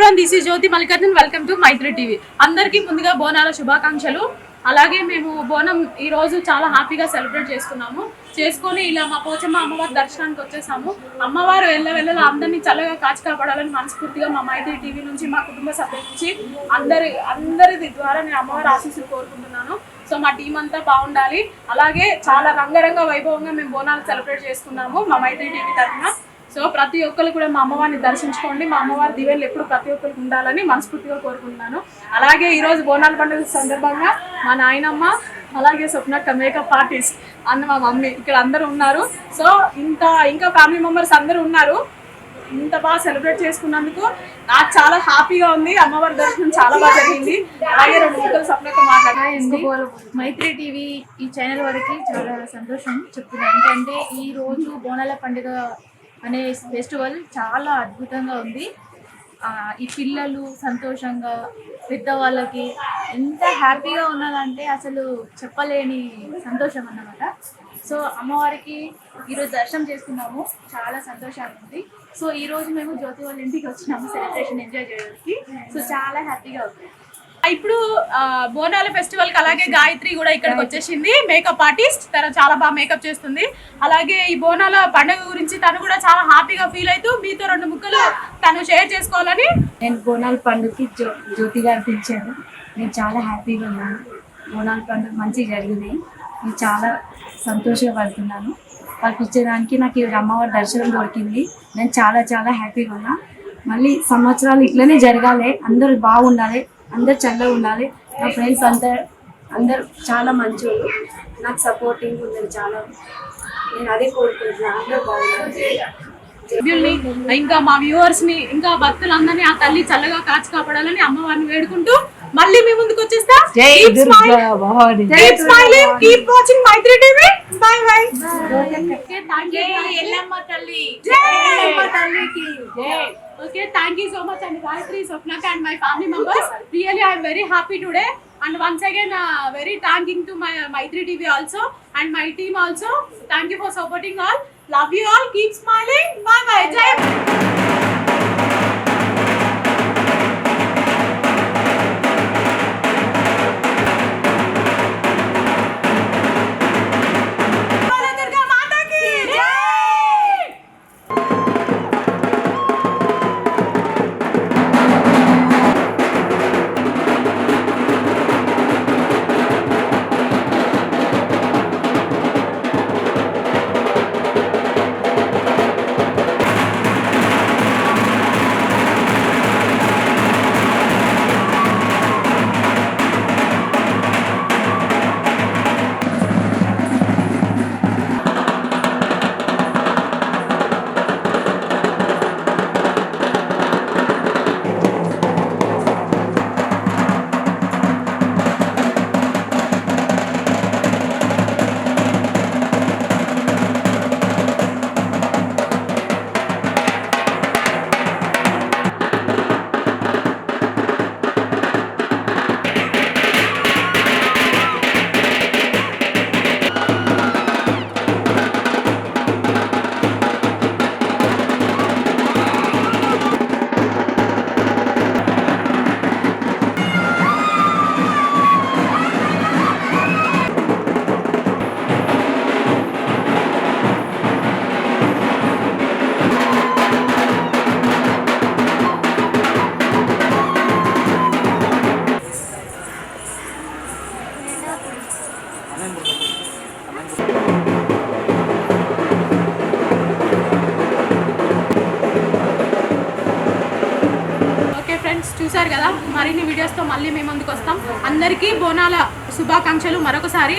Everyone, this is Jyothi Mallikarjun. Welcome to Maithri TV. అందరికీ ముందుగా బోనాల శుభాకాంక్షలు. అలాగే మేము బోనం ఈ రోజు చాలా హ్యాపీగా సెలబ్రేట్ చేసుకొని ఇలా మా పోచమ్మ అమ్మవారి దర్శనానికి వచ్చేసాము. అమ్మవారు వెళ్ళ అందరినీ చల్లగా కాచి కాపాడాలని మనస్ఫూర్తిగా మా మైత్రి టీవీ నుంచి, మా కుటుంబ సభ్యుల నుంచి అందరి ద్వారా నేను అమ్మవారి ఆశీస్సులు కోరుకుంటున్నాను. సో మా టీం అంతా బాగుండాలి. అలాగే చాలా రంగరంగ వైభవంగా మేము బోనాలు సెలబ్రేట్ చేసుకున్నాము మా మైత్రి టీవీ తరఫున. సో ప్రతి ఒక్కరు కూడా మా అమ్మవారిని దర్శించుకోండి. మా అమ్మవారి దివ్యలు ఎప్పుడు ప్రతి ఒక్కరికి ఉండాలని మనస్ఫూర్తిగా కోరుకుంటున్నాను. అలాగే ఈరోజు బోనాల పండుగ సందర్భంగా మా నాయనమ్మ, అలాగే స్వప్నక్క మేకప్ ఆర్టిస్ట్ అన్న, మా మమ్మీ ఇక్కడ అందరూ ఉన్నారు. సో ఇంకా ఫ్యామిలీ మెంబర్స్ అందరూ ఉన్నారు. ఇంత బాగా సెలబ్రేట్ చేసుకున్నందుకు నాకు చాలా హ్యాపీగా ఉంది. అమ్మవారి దర్శనం చాలా బాగా జరిగింది. అలాగే 2 ముక్కలు స్వప్నక్క మాట్లాడారు. మైత్రి టీవీ ఈ ఛానల్ వరకు చాలా సంతోషం చెప్తున్నాను. ఏంటంటే ఈ రోజు బోనాల పండుగ అనే ఫెస్టివల్ చాలా అద్భుతంగా ఉంది. ఈ పిల్లలు సంతోషంగా, పెద్దవాళ్ళకి ఎంత హ్యాపీగా ఉన్నదంటే అసలు చెప్పలేని సంతోషం అన్నమాట. సో అమ్మవారికి ఈరోజు దర్శనం చేసుకున్నాము, చాలా సంతోషంగా ఉంది. సో ఈరోజు మేము జ్యోతి వాళ్ళ ఇంటికి వచ్చినాము సెలబ్రేషన్ ఎంజాయ్ చేయడానికి. సో చాలా హ్యాపీగా ఉంది. ఇప్పుడు బోనాల ఫెస్టివల్ కి అలాగే గాయత్రి కూడా ఇక్కడికి వచ్చేసింది, మేకప్ ఆర్టిస్ట్. తను చాలా బాగా మేకప్ చేస్తుంది. అలాగే ఈ బోనాల పండుగ గురించి తను కూడా చాలా హ్యాపీగా ఫీల్ అవుతూ మీతో 2 ముక్కలు తను షేర్ చేసుకోవాలని. నేను బోనాల పండుగకి జ్యోతి గారు పిలిచాను. నేను చాలా హ్యాపీగా ఉన్నాను. బోనాల పండుగ మంచిగా జరిగింది. నేను చాలా సంతోషపడుతున్నాను. వాళ్ళకి ఇచ్చేదానికి నాకు ఈ అమ్మవారి దర్శనం దొరికింది. నేను చాలా హ్యాపీగా ఉన్నా. మళ్ళీ సంవత్సరాలు ఇట్లనే జరగాలి, అందరూ బాగుండాలి, అందరు చల్లగా ఉండాలి. నా ఫ్రెండ్స్ అందరు చాలా మంచోళ్ళు, నాకు సపోర్టింగ్ ఉన్నది చాలా. నేను అదే కోరుకుంటున్నాను, అందరూ బాగుండాలి. ఇంకా మా వ్యూవర్స్ ని, ఇంకా భక్తులందరినీ ఆ తల్లి చల్లగా కాచి కాపాడాలని అమ్మవారిని వేడుకుంటూ మళ్ళీ మీ ముందుకు వచ్చేస్తా. Keep watching Maitri TV. Bye bye. Yellamma తల్లి జై. Okay, thank you so much, and Gayatri, Swapnaka and my family members. Really, I am very happy today, and once again, very thanking to my Maitri TV also and my team also. Thank you for supporting all. Love you all. Keep smiling. Bye bye. Jai. చూసారు కదా, మరిన్ని వీడియోస్తో మళ్ళీ మేము ముందుకు వస్తాం. అందరికీ బోనాల శుభాకాంక్షలు మరొకసారి.